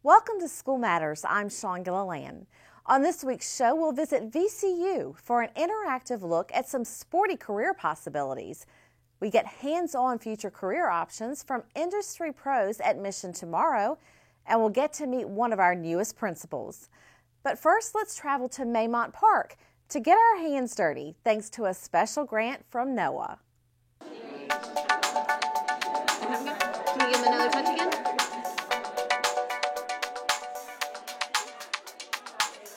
Welcome to School Matters. I'm Shawn Gilliland. On this week's show, we'll visit VCU for an interactive look at some sporty career possibilities. We get hands-on future career options from industry pros at Mission Tomorrow, and we'll get to meet one of our newest principals. But first, let's travel to Maymont Park to get our hands dirty, thanks to a special grant from NOAA. Can you give him another touch again?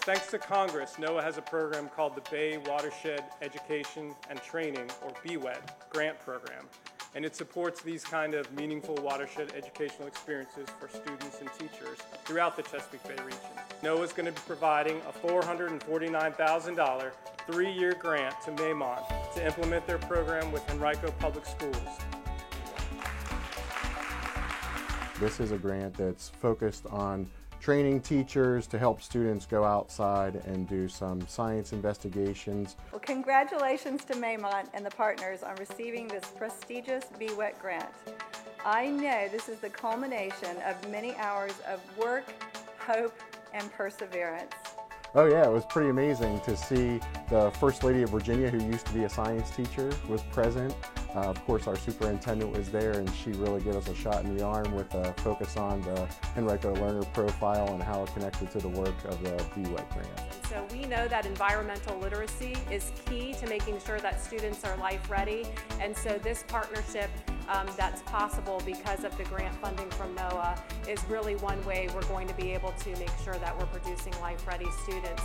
Thanks to Congress, NOAA has a program called the Bay Watershed Education and Training, or BWET, grant program, and it supports these kind of meaningful watershed educational experiences for students and teachers throughout the Chesapeake Bay region. NOAA is going to be providing a $449,000 three-year grant to Maymont to implement their program with Henrico Public Schools. This is a grant that's focused on training teachers to help students go outside and do some science investigations. Well, congratulations to Maymont and the partners on receiving this prestigious BWET grant. I know this is the culmination of many hours of work, hope, and perseverance. Oh yeah, it was pretty amazing to see the First Lady of Virginia, who used to be a science teacher, was present. Of course, our superintendent was there, and she really gave us a shot in the arm with a focus on the Henrico Learner Profile and how it connected to the work of the BWET grant. So we know that environmental literacy is key to making sure that students are life ready, and so this partnership that's possible because of the grant funding from NOAA is really one way we're going to be able to make sure that we're producing life ready students.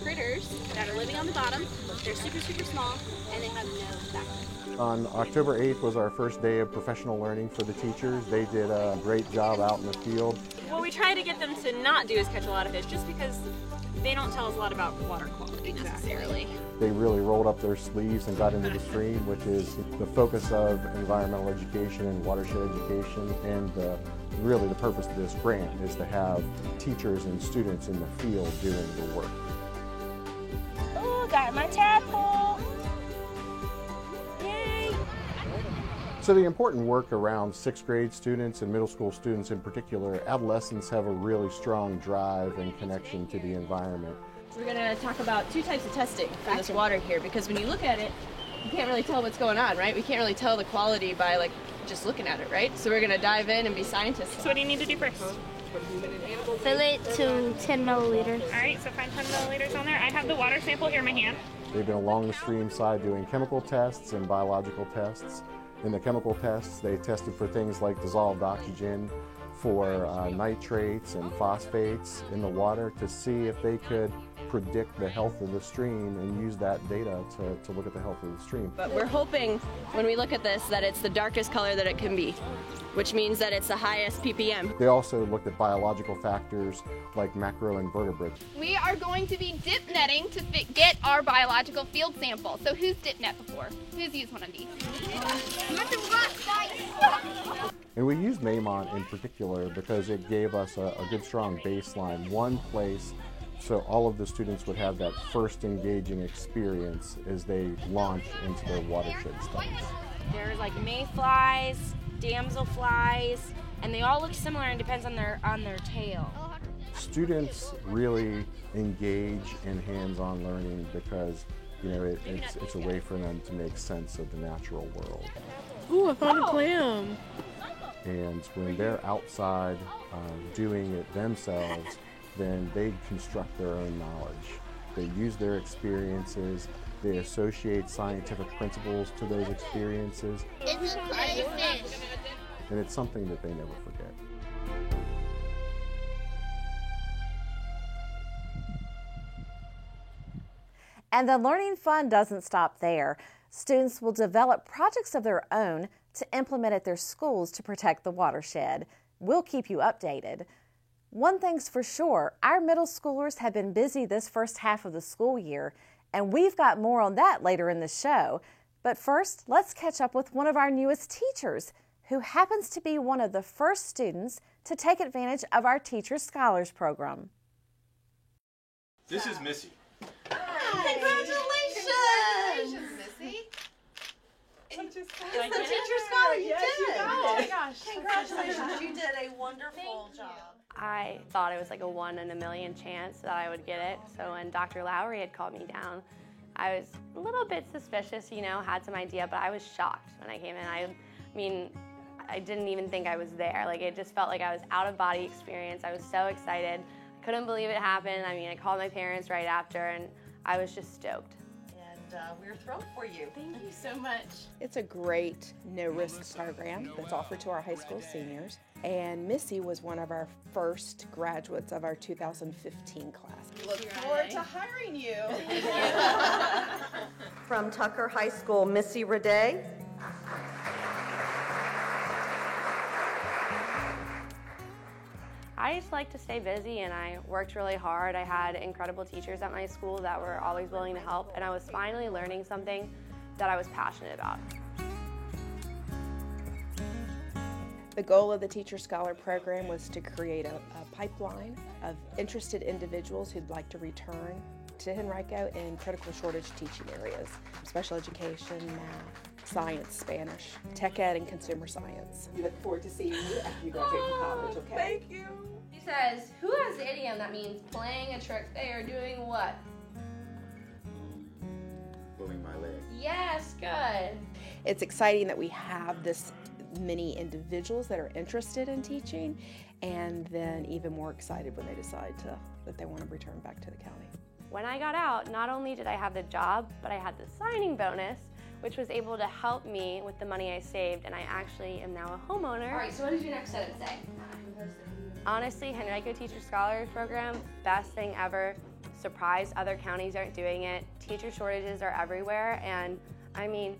Critters that are living on the bottom. They're super, super small, and they have no backbone. On October 8th was our first day of professional learning for the teachers. They did a great job out in the field. What we try to get them to not do is catch a lot of fish, just because they don't tell us a lot about water quality necessarily. They really rolled up their sleeves and got into the stream, which is the focus of environmental education and watershed education. And really the purpose of this grant is to have teachers and students in the field doing the work. Got my tadpole. Yay! So the important work around sixth grade students and middle school students in particular, adolescents have a really strong drive and connection to the environment. We're going to talk about two types of testing for this water here, because when you look at it, you can't really tell what's going on, right? We can't really tell the quality by just looking at it, right? So we're going to dive in and be scientists. So what do you need to do first? Fill it to 10 milliliters. All right, so find 10 milliliters on there. I have the water sample here in my hand. They've been along the stream side doing chemical tests and biological tests. In the chemical tests, they tested for things like dissolved oxygen, for nitrates and phosphates in the water to see if they could predict the health of the stream and use that data to look at the health of the stream. But we're hoping when we look at this that it's the darkest color that it can be, which means that it's the highest ppm. They also looked at biological factors like macroinvertebrates. We are going to be dip netting to get our biological field sample. So who's dip net before? Who's used one of these? And we used Maymont in particular because it gave us a good strong baseline, one place so all of the students would have that first engaging experience as they launch into their watershed studies. There's like mayflies, damselflies, and they all look similar and depends on their tail. Students really engage in hands-on learning because it's a way for them to make sense of the natural world. Ooh, I found a clam. And when they're outside doing it themselves, then they construct their own knowledge. They use their experiences, they associate scientific principles to those experiences. It's a crayfish. And it's something that they never forget. And the learning fun doesn't stop there. Students will develop projects of their own to implement at their schools to protect the watershed. We'll keep you updated. One thing's for sure, our middle schoolers have been busy this first half of the school year, and we've got more on that later in the show. But first, let's catch up with one of our newest teachers, who happens to be one of the first students to take advantage of our Teacher Scholars Program. This is Missy. Congratulations, Missy. Teacher Scholar. You did it. Oh my gosh. Congratulations. You did a wonderful job. I thought it was like a 1 in a million chance that I would get it. So when Dr. Lowry had called me down, I was a little bit suspicious, you know, had some idea, but I was shocked when I came in. I mean, I didn't even think I was there. Like, it just felt like I was out-of-body experience. I was so excited. I couldn't believe it happened. I mean, I called my parents right after, and I was just stoked. And we're thrilled for you. Thank you so much. It's a great no-risk program that's offered to our high school seniors. And Missy was one of our first graduates of our 2015 class. Look forward to hiring you. From Tucker High School, Missy Raday. I just like to stay busy, and I worked really hard. I had incredible teachers at my school that were always willing to help, and I was finally learning something that I was passionate about. The goal of the Teacher Scholar program was to create a pipeline of interested individuals who'd like to return to Henrico in critical shortage teaching areas: special education, math, science, Spanish, tech ed, and consumer science. We look forward to seeing you after you graduate from college, okay? Thank you. He says, who has the idiom that means playing a trick? They are doing what? Pulling my leg. Yes, good. It's exciting that we have this many individuals that are interested in teaching, and then even more excited when they decide that they want to return back to the county. When I got out, not only did I have the job, but I had the signing bonus, which was able to help me with the money I saved, and I actually am now a homeowner. All right, so what did your next sentence say? Honestly, Henrico Teacher Scholar Program, best thing ever. Surprised other counties aren't doing it. Teacher shortages are everywhere, and I mean,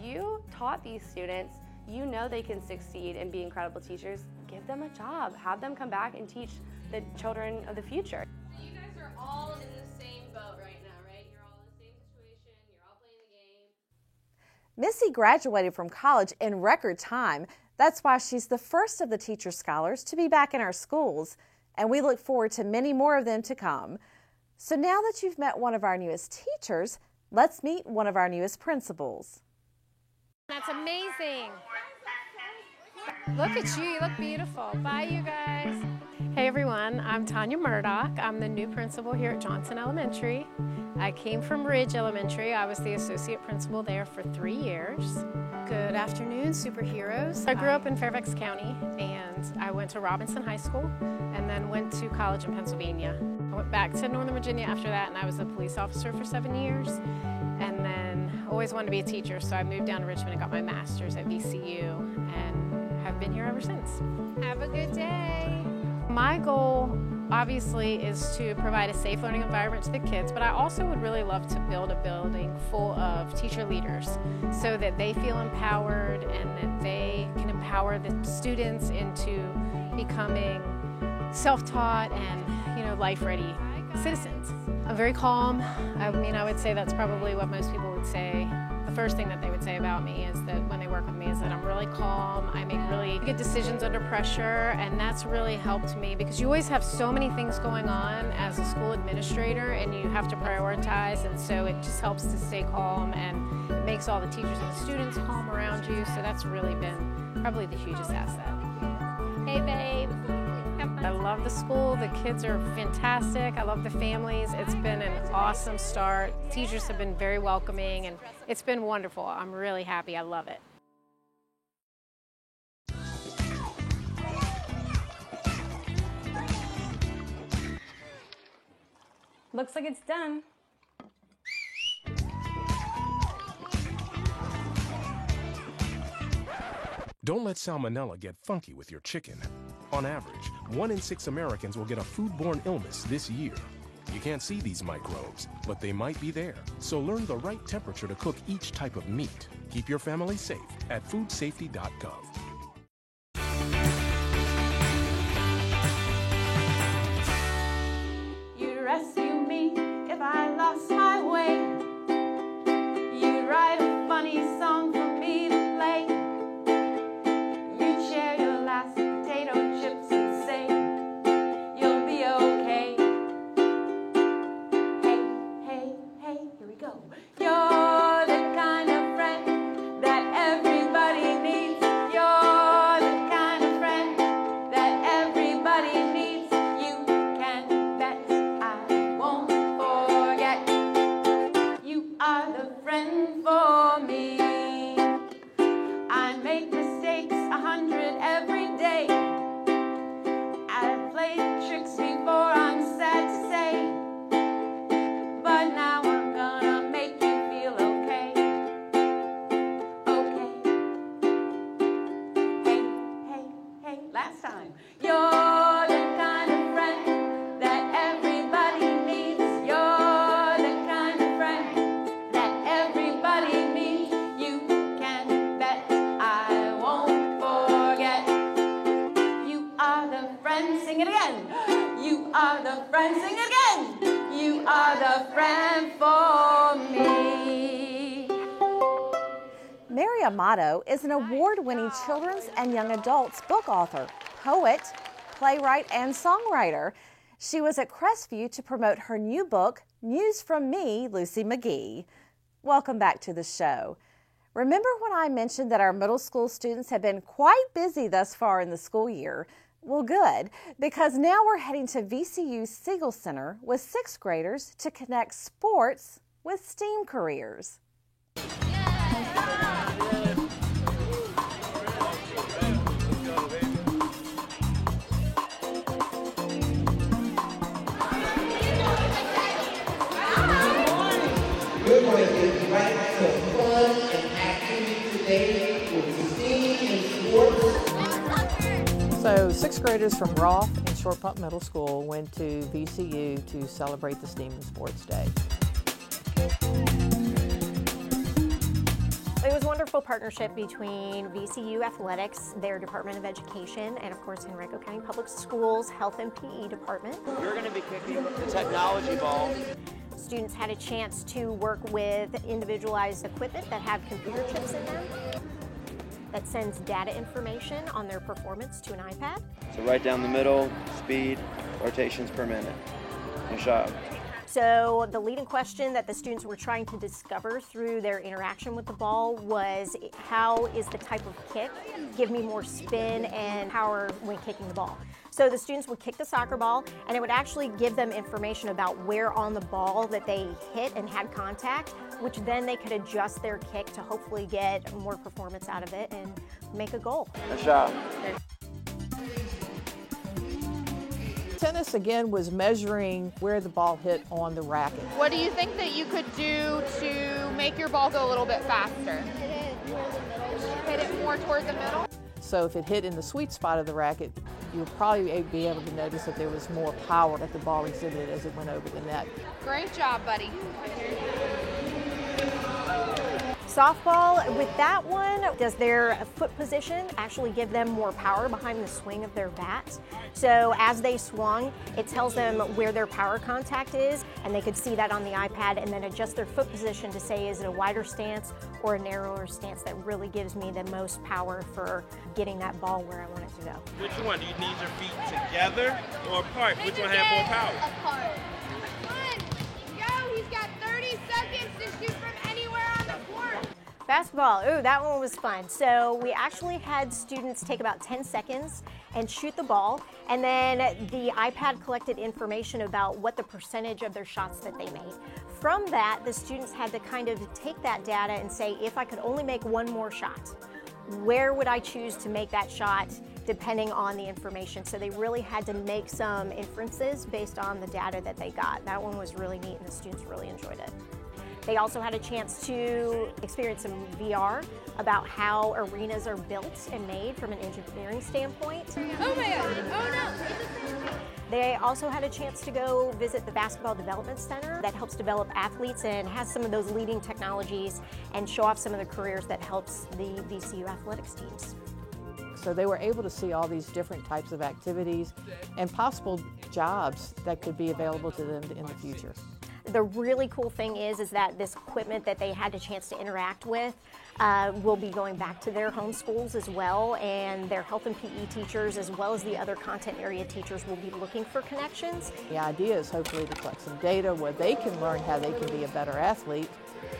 you taught these students. You know they can succeed and be incredible teachers. Give them a job. Have them come back and teach the children of the future. So you guys are all in the same boat right now, right? You're all in the same situation. You're all playing the game. Missy graduated from college in record time. That's why she's the first of the Teacher Scholars to be back in our schools, and we look forward to many more of them to come. So now that you've met one of our newest teachers, let's meet one of our newest principals. That's amazing. Look at you look beautiful. Bye, you guys. Hey everyone, I'm Tanya Murdoch. I'm the new principal here at Johnson Elementary. I came from Ridge Elementary. I was the associate principal there for 3 years. Good afternoon, superheroes. I grew up in Fairfax County, and I went to Robinson High School and then went to college in Pennsylvania. I went back to Northern Virginia after that, and I was a police officer for 7 years. And then always wanted to be a teacher, so I moved down to Richmond and got my master's at VCU, and have been here ever since. Have a good day. My goal, obviously, is to provide a safe learning environment to the kids, but I also would really love to build a building full of teacher leaders so that they feel empowered and that they can empower the students into becoming self-taught and, you know, life-ready citizens. I'm very calm. I mean, I would say that's probably what most people would say. The first thing that they would say about me is that when they work with me is that I'm really calm. I make really good decisions under pressure, and that's really helped me because you always have so many things going on as a school administrator, and you have to prioritize, and so it just helps to stay calm, and it makes all the teachers and the students calm around you, so that's really been probably the hugest asset. Hey, babe. I love the school. The kids are fantastic. I love the families. It's been an awesome start. Teachers have been very welcoming, and it's been wonderful. I'm really happy. I love it. Looks like it's done. Don't let salmonella get funky with your chicken. On average, 1 in 6 Americans will get a foodborne illness this year. You can't see these microbes, but they might be there. So learn the right temperature to cook each type of meat. Keep your family safe at foodsafety.gov. You'd rescue me if I lost my way. You'd write a funny song for me to play. You'd share your last potato chips and say, you'll be okay. Hey, hey, hey, here we go. You're the kind of friend that friend for me. Mary Amato is an award-winning children's and young adults book author, poet, playwright, and songwriter. She was at Crestview to promote her new book, News from Me, Lucy McGee. Welcome back to the show. Remember when I mentioned that our middle school students have been quite busy thus far in the school year? Well, good, because now we're heading to VCU Siegel Center with 6th graders to connect sports with STEAM careers. We're going to get right to fun and activity today with STEAM and sports. So 6th graders from Roth and Short Pump Middle School went to VCU to celebrate the STEAM and Sports Day. It was a wonderful partnership between VCU Athletics, their Department of Education, and of course Henrico County Public Schools Health and PE Department. We're going to be kicking the technology ball. Students had a chance to work with individualized equipment that have computer chips in them that sends data information on their performance to an iPad. So right down the middle, speed, rotations per minute. No shot. So the leading question that the students were trying to discover through their interaction with the ball was, how is the type of kick give me more spin and power when kicking the ball? So the students would kick the soccer ball, and it would actually give them information about where on the ball that they hit and had contact, which then they could adjust their kick to hopefully get more performance out of it and make a goal. No shot. Tennis, again, was measuring where the ball hit on the racket. What do you think that you could do to make your ball go a little bit faster? Hit it more toward the middle? So if it hit in the sweet spot of the racket, you'll probably be able to notice that there was more power that the ball exhibited as it went over the net. Great job, buddy. Softball, with that one, does their foot position actually give them more power behind the swing of their bat? So as they swung, it tells them where their power contact is, and they could see that on the iPad and then adjust their foot position to say, is it a wider stance or a narrower stance that really gives me the most power for getting that ball where I want it to go. Which one? Do you need your feet together or apart? Which one has more power? Apart. Come on, go. He's got 30 seconds to shoot from anywhere on the court. Basketball, ooh, that one was fun. So we actually had students take about 10 seconds and shoot the ball, and then the iPad collected information about what the percentage of their shots that they made. From that, the students had to kind of take that data and say, if I could only make one more shot, where would I choose to make that shot depending on the information? So they really had to make some inferences based on the data that they got. That one was really neat and the students really enjoyed it. They also had a chance to experience some VR about how arenas are built and made from an engineering standpoint. Oh my God, oh no. They also had a chance to go visit the Basketball Development Center that helps develop athletes and has some of those leading technologies and show off some of the careers that helps the VCU athletics teams. So they were able to see all these different types of activities and possible jobs that could be available to them in the future. The really cool thing is that this equipment that they had a chance to interact with will be going back to their home schools as well, and their health and PE teachers as well as the other content area teachers will be looking for connections. The idea is hopefully to collect some data where they can learn how they can be a better athlete,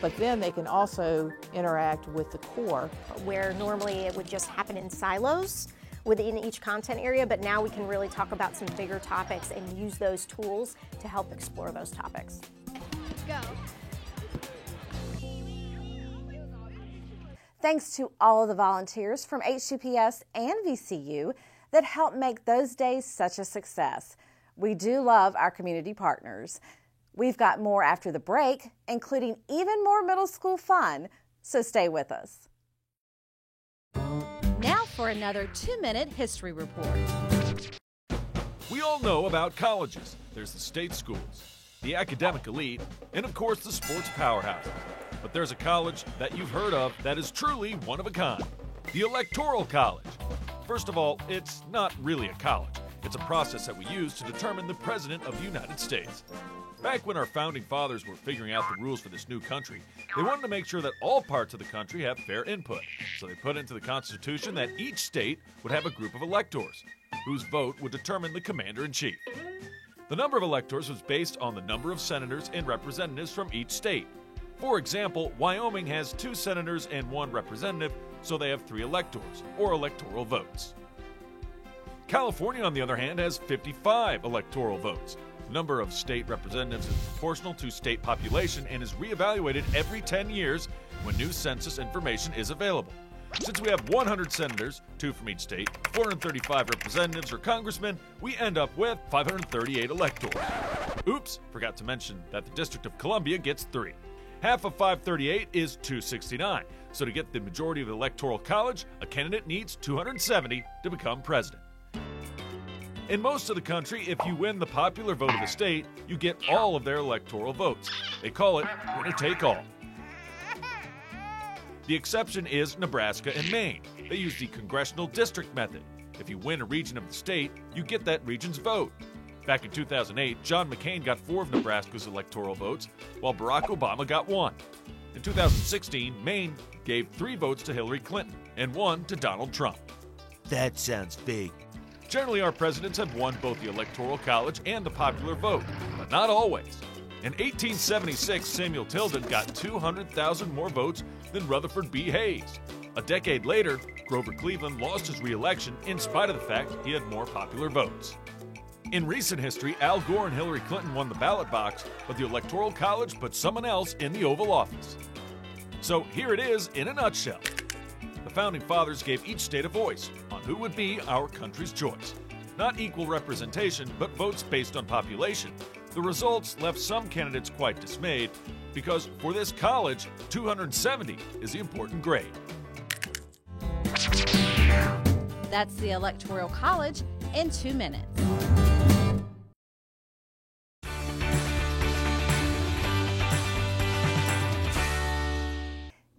but then they can also interact with the core. Where normally it would just happen in silos within each content area, but now we can really talk about some bigger topics and use those tools to help explore those topics. Let's go. Thanks to all of the volunteers from HCPS and VCU that helped make those days such a success. We do love our community partners. We've got more after the break, including even more middle school fun, so stay with us. Now for another 2-minute history report. We all know about colleges. There's the state schools, the academic elite, and of course the sports powerhouse. But there's a college that you've heard of that is truly one of a kind, the Electoral College. First of all, it's not really a college. It's a process that we use to determine the President of the United States. Back when our founding fathers were figuring out the rules for this new country, they wanted to make sure that all parts of the country have fair input. So they put into the Constitution that each state would have a group of electors, whose vote would determine the commander-in-chief. The number of electors was based on the number of senators and representatives from each state. For example, Wyoming has 2 senators and 1 representative, so they have 3 electors, or electoral votes. California, on the other hand, has 55 electoral votes. The number of state representatives is proportional to state population and is reevaluated every 10 years when new census information is available. Since we have 100 senators, 2 from each state, 435 representatives or congressmen, we end up with 538 electors. Oops, forgot to mention that the District of Columbia gets 3. Half of 538 is 269, so to get the majority of the Electoral College, a candidate needs 270 to become president. In most of the country, if you win the popular vote of the state, you get all of their electoral votes. They call it winner take all. The exception is Nebraska and Maine. They use the congressional district method. If you win a region of the state, you get that region's vote. Back in 2008, John McCain got 4 of Nebraska's electoral votes, while Barack Obama got 1. In 2016, Maine gave 3 votes to Hillary Clinton and 1 to Donald Trump. That sounds fake. Generally, our presidents have won both the Electoral College and the popular vote, but not always. In 1876, Samuel Tilden got 200,000 more votes than Rutherford B. Hayes. A decade later, Grover Cleveland lost his re-election in spite of the fact he had more popular votes. In recent history, Al Gore and Hillary Clinton won the ballot box, but the Electoral College put someone else in the Oval Office. So here it is in a nutshell. The Founding Fathers gave each state a voice on who would be our country's choice. Not equal representation, but votes based on population. The results left some candidates quite dismayed because for this college, 270 is the important grade. That's the Electoral College in 2 minutes.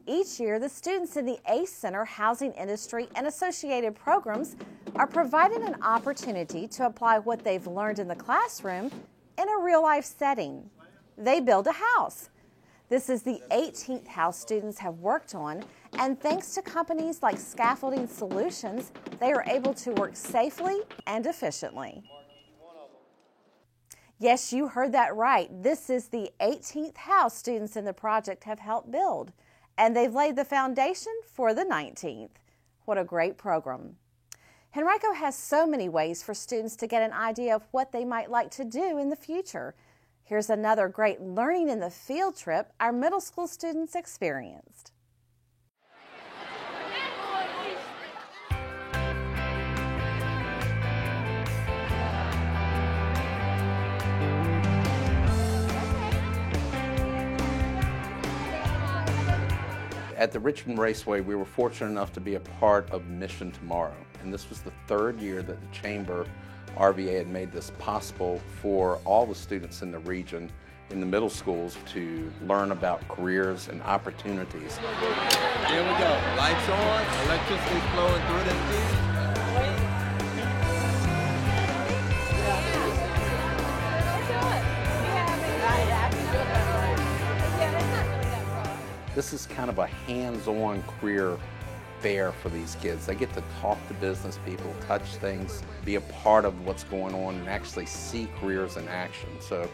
Each year, the students in the ACE Center Housing Industry and associated programs are provided an opportunity to apply what they've learned in the classroom in a real-life setting. They build a house. This is the 18th house students have worked on, and thanks to companies like Scaffolding Solutions, they are able to work safely and efficiently. Yes, you heard that right. This is the 18th house students in the project have helped build, and they've laid the foundation for the 19th. What a great program. Henrico has so many ways for students to get an idea of what they might like to do in the future. Here's another great learning in the field trip our middle school students experienced. At the Richmond Raceway, we were fortunate enough to be a part of Mission Tomorrow, and this was the 3rd year that the Chamber RVA had made this possible for all the students in the region in the middle schools to learn about careers and opportunities. There we go. Lights on, electricity flowing through the seat. This is kind of a hands-on career fair for these kids. They get to talk to business people, touch things, be a part of what's going on, and actually see careers in action. So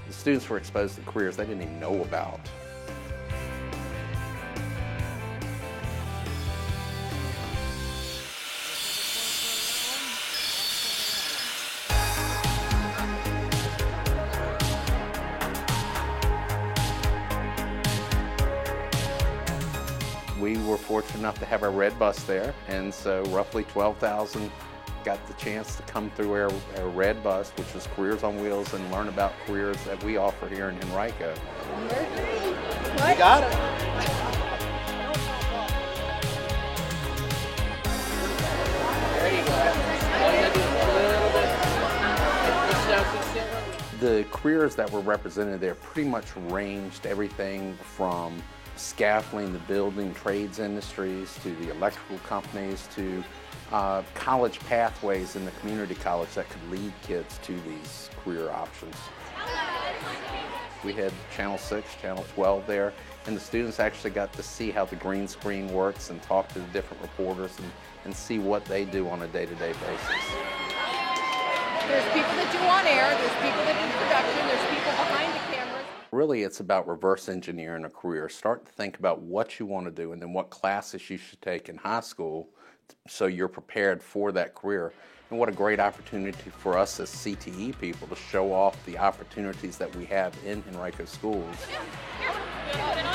the students were exposed to careers they didn't even know about. We were fortunate enough to have our red bus there, and so roughly 12,000 got the chance to come through our red bus, which was Careers on Wheels, and learn about careers that we offer here in Henrico. You got it. There you go. The careers that were represented there pretty much ranged everything from scaffolding, the building trades industries, to the electrical companies, to college pathways in the community college that could lead kids to these career options. We had Channel 6, Channel 12 there, and the students actually got to see how the green screen works and talk to the different reporters and see what they do on a day-to-day basis. There's people that do on air, there's people that do production, there's people behind the cameras. Really, it's about reverse engineering a career. Start to think about what you want to do and then what classes you should take in high school so you're prepared for that career. And what a great opportunity for us as CTE people to show off the opportunities that we have in Henrico schools. There you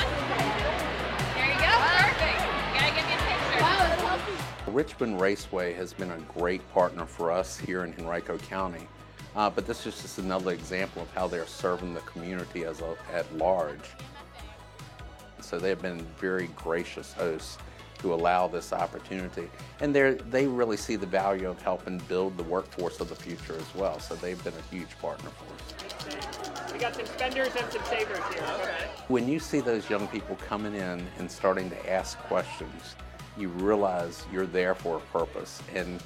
go, perfect. You gotta give me a picture. Wow, that's awesome. Richmond Raceway has been a great partner for us here in Henrico County, but this is just another example of how they're serving the community at large. So they've been very gracious hosts to allow this opportunity, and they really see the value of helping build the workforce of the future as well. So they've been a huge partner for us. We got some spenders and some savers here. Okay. When you see those young people coming in and starting to ask questions, you realize you're there for a purpose. And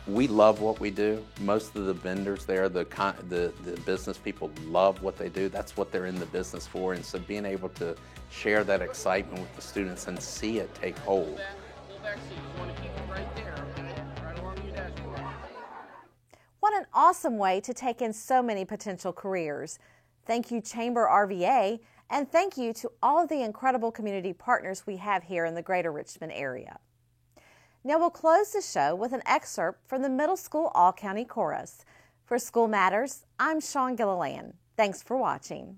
we love what we do. Most of the vendors there, the business people love what they do. That's what they're in the business for. And so being able to share that excitement with the students and see it take hold. What an awesome way to take in so many potential careers. Thank you, Chamber RVA, and thank you to all of the incredible community partners we have here in the greater Richmond area. Now we'll close the show with an excerpt from the Middle School All-County Chorus. For School Matters, I'm Sean Gilliland. Thanks for watching.